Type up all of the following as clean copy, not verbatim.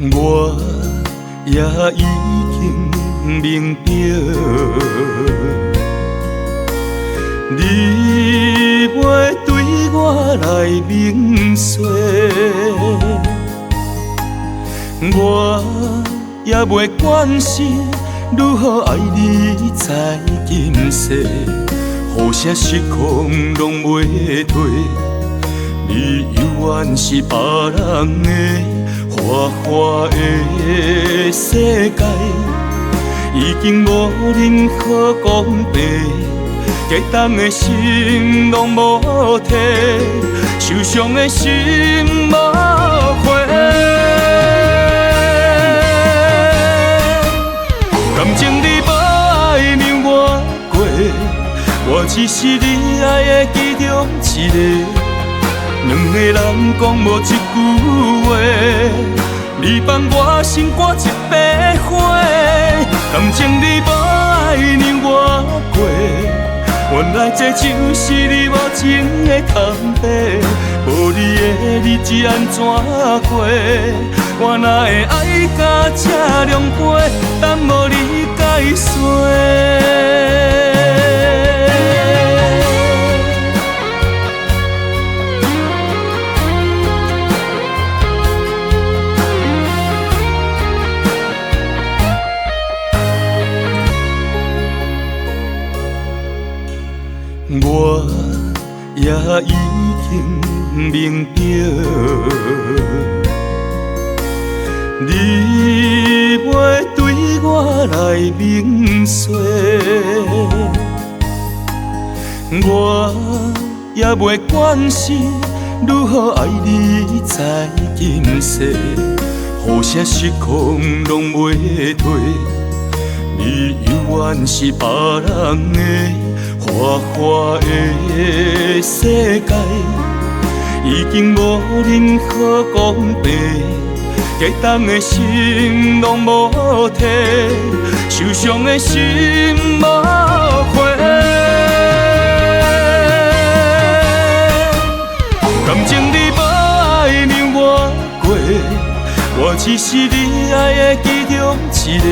我也已经明白，你袂对我来明说，我也袂管是如何爱你在今世，好声失控拢袂退，你永远是别人的。花花的世界，已经无任何公平，激动的心拢无体，受伤的心无悔。感情你无爱让我过，我只是你爱的其中一个。两个人讲无一句话，你放我心肝一白花。感情你无爱让我过，原来这就是你无情的空白。无你的日子安怎过？我哪会爱到这狼狽，等无你解说。我也已经明白，你袂对我来明说，我也袂管是如何爱你在今世，好声失控拢袂退，你永远是别人的。花花的世界，已经无任何公平，激动的心拢无体，受伤的心无悔。感情你无爱让我过，我只是你爱的其中一个。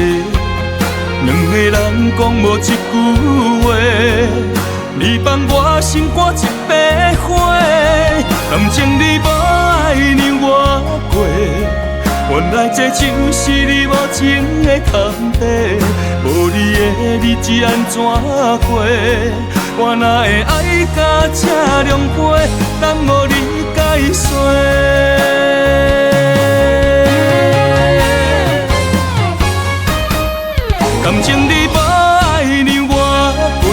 两个人讲无一句话，你放我心肝一白花。感情你无爱让我过，原来这就是你无情的空白。无你的日子安怎过？我哪会爱到这狼狽，等无你解说。感情你无爱让我过，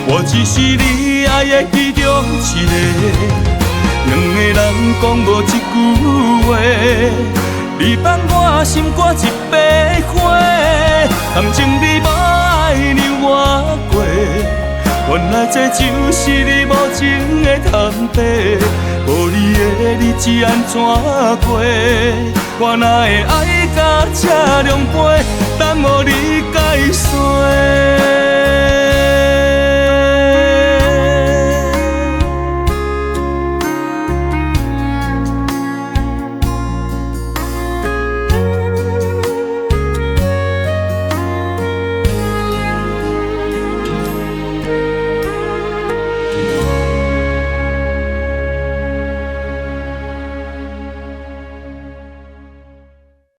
我只是你爱的其中一个。两个人讲无一句话，你放我心肝一白花。感情你无爱让我过，原来这就是你无情的空白。无你的日子安怎过？我哪会爱到这狼狽，等无你解说。